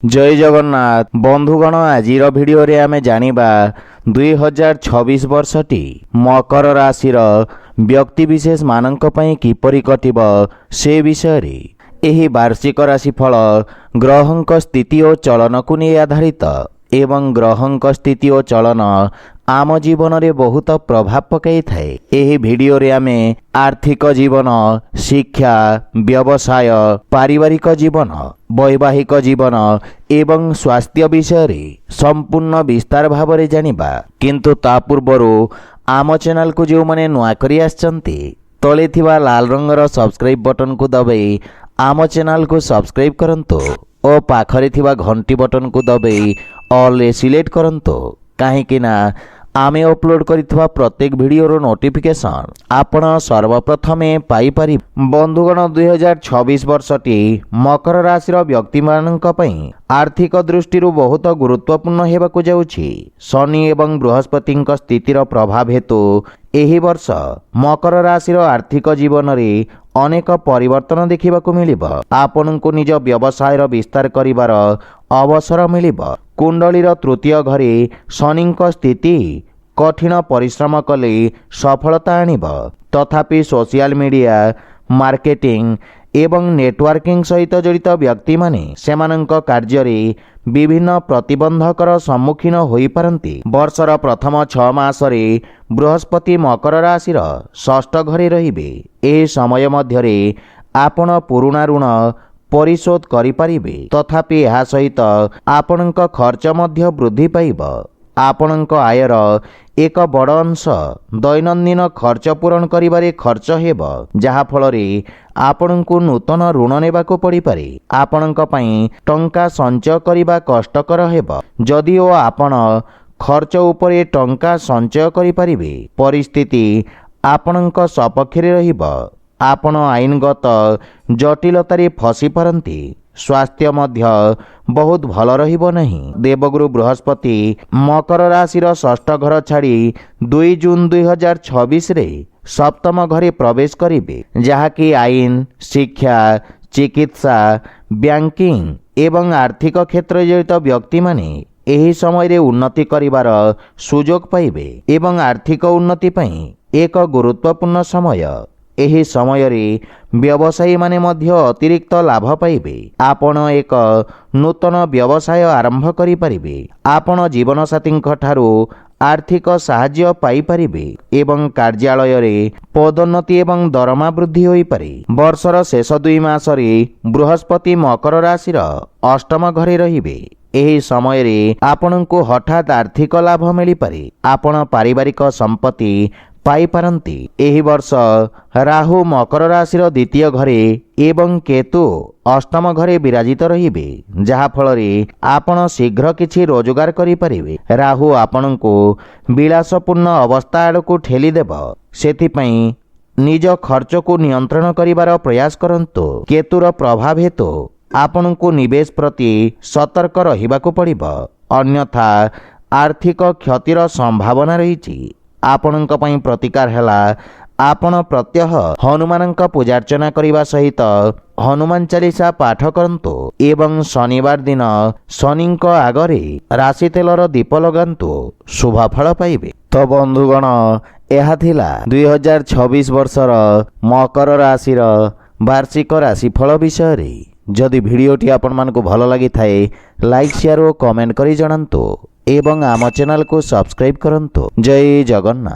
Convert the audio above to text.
जय जगन्नाथ बंधुगण आजिर भिडियो रे आमे जानिबा 2026 वर्षटी मकर राशि व्यक्ति विशेष मानक पई किपरि कटिब से विषय रे। एही वार्षिक राशिफल ग्रहंक स्थिति और चलन को नहीं आधारित एवं ग्रहंक स्थिति और चलन आम जीवन रे बहुत प्रभाव पकाई थाए। एही वीडियो रे आमे आर्थिक जीवन, शिक्षा, व्यवसाय, पारिवारिक जीवन, वैवाहिक जीवन एवं स्वास्थ्य विषय रे संपूर्ण विस्तार भाव रे जानिबा। किंतु ता पूर्वरु आम चैनल को जो माने नुआ करी आछंती तले थिबा लाल रंगर सब्सक्राइब बटन को दबाई आम चैनल को सब्सक्राइब करंतो और पाखरे थिबा घंटी बटन को दबाई ऑल रे सिलेक्ट करंतो काहेकि ना आमे अपलोड करिथवा प्रत्येक वीडियोर नोटिफिकेशन आपण सर्वप्रथमे पाई पारि। बंधुगण 2026 वर्षटी मकर राशि व्यक्ति मानक पई आर्थिक दृष्टि बहुत गुरुत्वपूर्ण हेबाकु जाउछि। शनि एवं बृहस्पतिक स्थितिर प्रभाव हेतु एही वर्ष मकर राशि आर्थिक जीवन रे अनेक परिवर्तन देखिबाकु मिलिब। आपनकु निज व्यवसायर विस्तार करिवार अवसर मिलिब। कुंडलीर तृतीय घरे शनिक स्थिति कठिन परिश्रम कले सफलता आनिब। तथापि सोशल मीडिया मार्केटिंग एवं नेटवर्किंग सहित जड़ित व्यक्ति माने सेमानंक कार्य रे विभिन्न प्रतिबंधकर सम्मुखीन होई पारंती। वर्षर प्रथम 6 मास रे बृहस्पति मकर राशि षष्ठ घरे रहिबे। ए समय मध्य रे आपण पुराणा ऋण परिशोध करि पारिबे। तथापि एहा सहित आपणक खर्च मध्य वृद्धि पाइब। आपणक आयर एक बड़ अंश दैनंदिन खर्च पूरण करिबारे खर्च हेब, जहा फल रे आपणकु नूतन ऋण नेबाको पड़ी पारे। आपणक पई टंका संचय करिबा कष्टकर हेब। जदिओ आपण खर्च उपरे टंका संचय करि पारिबे परिस्थिति आपणक सपक्षरे रहिब। आपण आईनगत जटिलतारे फसी पारंती। स्वास्थ्य मध्य बहुत भल रहिबो नहीं। देवगुरु बृहस्पति मकर राशि षष्ठ घर छाड़ी 2 जून 2026 रे सप्तम घरे प्रवेश करिबे, जहाँकि आईन, शिक्षा, चिकित्सा, बैंकिंग एवं आर्थिक क्षेत्र जड़ित व्यक्ति माने एही समय रे उन्नति करिवार सुजोग पाइबे एवं आर्थिक उन्नति पई एक गुरुत्वपूर्ण समय। एही समय रे व्यवसायी माने मध्य अतिरिक्त लाभ पाइबे। आपण एक नूतन व्यवसाय आरंभ करि परिबे। आपण जीवन साथी ठारू आर्थिक सहाय्य पाई परिबे एवं कार्यालय रे पदोन्नति एवं दरमा वृद्धि होई पारे। वर्षर शेष 2 मास रे बृहस्पति मकर राशि अष्टम घरे रहिबे। एही समय रे आपणको हठात आर्थिक लाभ मिली पारे। आपण पारिवारिक संपत्ति पाई पारंती। एही वर्ष राहु मकर राशि द्वितीय घरे एवं केतु अष्टम घरे विराजित रहिबे, जहा फल रे आपण शीघ्र किछि रोजगार करि परिबे। राहु आपणको विलासपूर्ण अवस्था आड़कु ठेली देब, सेथि पई निज खर्च को नियंत्रण करिवार प्रयास करंतु। केतुर प्रभाव हेतु आपणको निवेश प्रति सतर्क रहिबाकु पड़िब, अन्यथा आर्थिक क्षतिर संभावना रहिछि। आपणक पई प्रतिकार हेला आपण प्रत्यह हनुमानक पूजार्चना करिबा सहित हनुमान चालीसा पाठ करंतु एवं शनिवार दिन शनिंक आगरे राशि तेलर दीप लगांतु, शुभ फल पाइबे। तो बंधुगण एहा थिला 2026 वर्षर मकर राशि वार्षिक राशिफल विषय रे। जदि भिडियोटी आपण मानकु भल लागि थाए लाइक शेयर और कमेंट करी जणांतु एवं आम चैनल को सब्सक्राइब करंतु। जय जगन्नाथ।